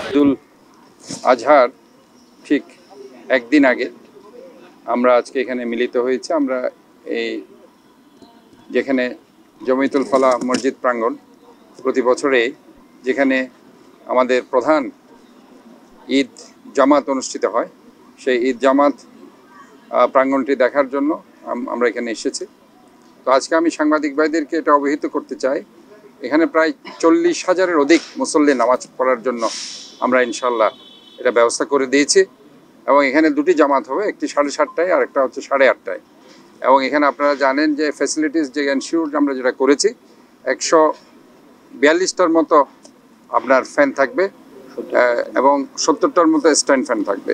ঈদুল আজহার ঠিক একদিন আগে আমরা আজকে এখানে মিলিত হয়েছি। আমরা এই যেখানে জমিয়তুল ফালাহ মসজিদ প্রাঙ্গণ প্রতি বছরে যেখানে আমাদের প্রধান ঈদ জামাত অনুষ্ঠিত হয়, সেই ঈদ জামাত প্রাঙ্গণটি দেখার জন্য আমরা এখানে এসেছি। তো আজকে আমি সাংবাদিক ভাইদেরকে এটা অবহিত করতে চাই, এখানে প্রায় 40,000-এর অধিক মুসল্লি নামাজ পড়ার জন্য আমরা ইনশাল্লাহ এটা ব্যবস্থা করে দিয়েছি। এবং এখানে দুটি জামাত হবে, একটি 7:30টায় আর একটা হচ্ছে 8:30টায়। এবং এখানে আপনারা জানেন যে ফ্যাসিলিটিস যে এনশিওর আমরা যেটা করেছি, 142টার মতো আপনার ফ্যান থাকবে এবং 70টার মতো স্ট্যান্ড ফ্যান থাকবে।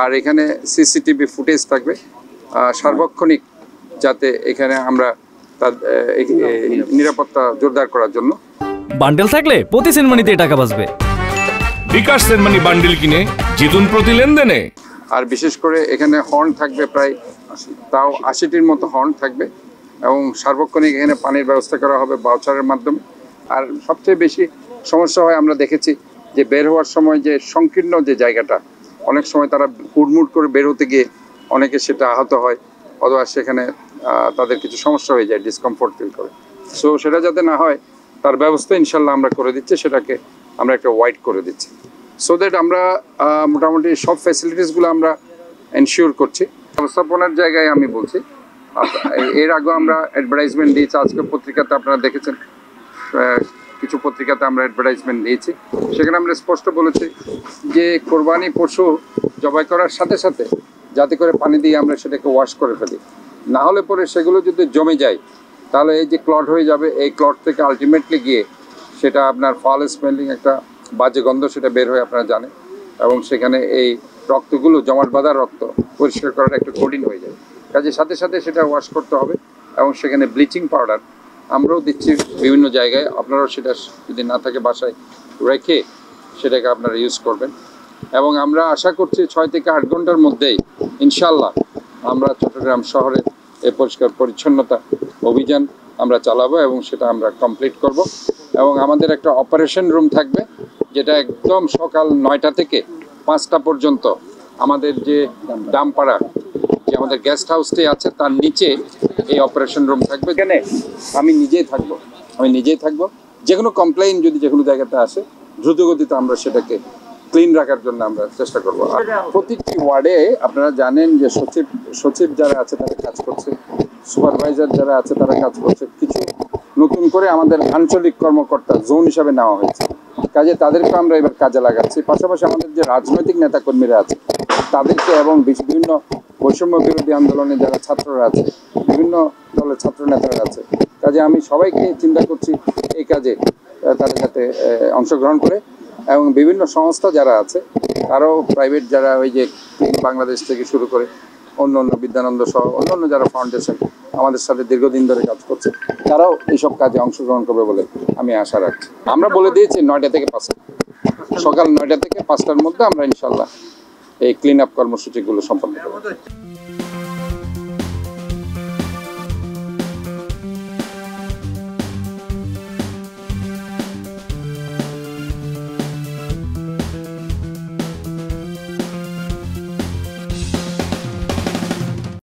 আর এখানে সিসিটিভি ফুটেজ থাকবে সার্বক্ষণিক, যাতে এখানে আমরা তার নিরাপত্তা জোরদার করার জন্য। বান্ডেল থাকলে প্রতি সেনমানিতে টাকা বাঁচবে। বিকাশ সেনমানি বান্ডেল কিনে জিতুন প্রতি লেনদেনে। আর বিশেষ করে এখানে হর্ন থাকবে প্রায় 80টির মতো হর্ন থাকবে এবং সার্বক্ষণিক এখানে পানির ব্যবস্থা করা হবে বাউচারের মাধ্যমে। আর সবচেয়ে বেশি সমস্যা হয় আমরা দেখেছি যে বের হওয়ার সময় যে সংকীর্ণ যে জায়গাটা, অনেক সময় তারা হুড়মুড় করে বের হতে গিয়ে অনেকে সেটা আহত হয় অথবা সেখানে তাদের কিছু সমস্যা হয়ে যায়, ডিসকমফোর্ট ফিল করে। সো সেটা যাতে না হয় তার ব্যবস্থা ইনশাল্লাহ আমরা করে দিচ্ছি, সেটাকে আমরা একটা ওয়াইড করে দিচ্ছি, সো দ্যাট আমরা মোটামুটি সব ফ্যাসিলিটিসগুলো আমরা এনশিওর করছি। ব্যবস্থাপনার জায়গায় আমি বলছি, এর আগেও আমরা অ্যাডভার্টাইজমেন্ট দিয়েছি, আজকে পত্রিকাতে আপনারা দেখেছেন, কিছু পত্রিকাতে আমরা অ্যাডভার্টাইজমেন্ট দিয়েছি। সেখানে আমরা স্পষ্ট বলেছি যে কোরবানি পশু জবাই করার সাথে সাথে যাতে করে পানি দিয়ে আমরা সেটাকে ওয়াশ করে ফেলি, না হলে পরে সেগুলো যদি জমে যায় তাহলে এই যে ক্লট হয়ে যাবে, এই ক্লট থেকে আলটিমেটলি গিয়ে সেটা আপনার ফাউল স্মেলিং একটা বাজে গন্ধ সেটা বের হয়ে আপনারা জানেন, এবং সেখানে এই রক্তগুলো জমাট বাঁধা রক্ত পরিষ্কার করাটা একটু কঠিন হয়ে যায়। কাজে সাথে সাথে সেটা ওয়াশ করতে হবে এবং সেখানে ব্লিচিং পাউডার আমরাও দিচ্ছি বিভিন্ন জায়গায়, আপনারাও সেটা যদি না থাকে বাসায় রেখে সেটাকে আপনারা ইউজ করবেন। এবং আমরা আশা করছি 6 থেকে 8 ঘন্টার মধ্যেই ইনশাল্লাহ আমরা চট্টগ্রাম শহরে এই পরিষ্কার পরিচ্ছন্নতা অভিযান আমরা চালাবো এবং সেটা আমরা কমপ্লিট করব। এবং আমাদের একটা অপারেশন রুম থাকবে, যেটা একদম সকাল 9টা থেকে 5টা পর্যন্ত আমাদের যে দামপাড়া যে আমাদের গেস্ট হাউসটি আছে তার নিচে এই অপারেশন রুম থাকবে। এখানে আমি নিজেই থাকবো, যে কোনো কমপ্লেইন যদি যে কোনো জায়গাতে আসে দ্রুতগতিতে আমরা সেটাকে ক্লিন রাখার জন্য আমরা চেষ্টা করবো। আর প্রতিটি ওয়ার্ডে আপনারা জানেন যে সচিব যারা আছে তারা কাজ করছে, সুপারভাইজার যারা আছে তারা কাজ করছে, কিছু নতুন করে আমাদের আঞ্চলিক কর্মকর্তা জোন হিসাবে নেওয়া হয়েছে, কাজে তাদেরকে আমরা এবার কাজে লাগাচ্ছি। পাশাপাশি আমাদের যে রাজনৈতিক নেতাকর্মীরা আছে তাদেরকে এবং বিভিন্ন বৈষম্য বিরোধী আন্দোলনে যারা ছাত্ররা আছে, বিভিন্ন দলের ছাত্র নেতারা আছে, কাজে আমি সবাইকে চিন্তা করছি এই কাজে তারা যাতে অংশগ্রহণ করে। এবং বিভিন্ন সংস্থা যারা আছে তারাও প্রাইভেট যারা ওই যে বাংলাদেশ থেকে শুরু করে অন্য বিদ্যানন্দ সহ অন্যান্য যারা ফাউন্ডেশন আমাদের সাথে দীর্ঘদিন ধরে কাজ করছে, তারাও এইসব কাজে অংশগ্রহণ করবে বলে আমি আশা রাখছি। আমরা বলে দিয়েছি 9টা থেকে 5টা, সকাল 9টা থেকে 5টার মধ্যে আমরা ইনশাল্লাহ এই ক্লিন আপ কর্মসূচিগুলো সম্পন্ন করব।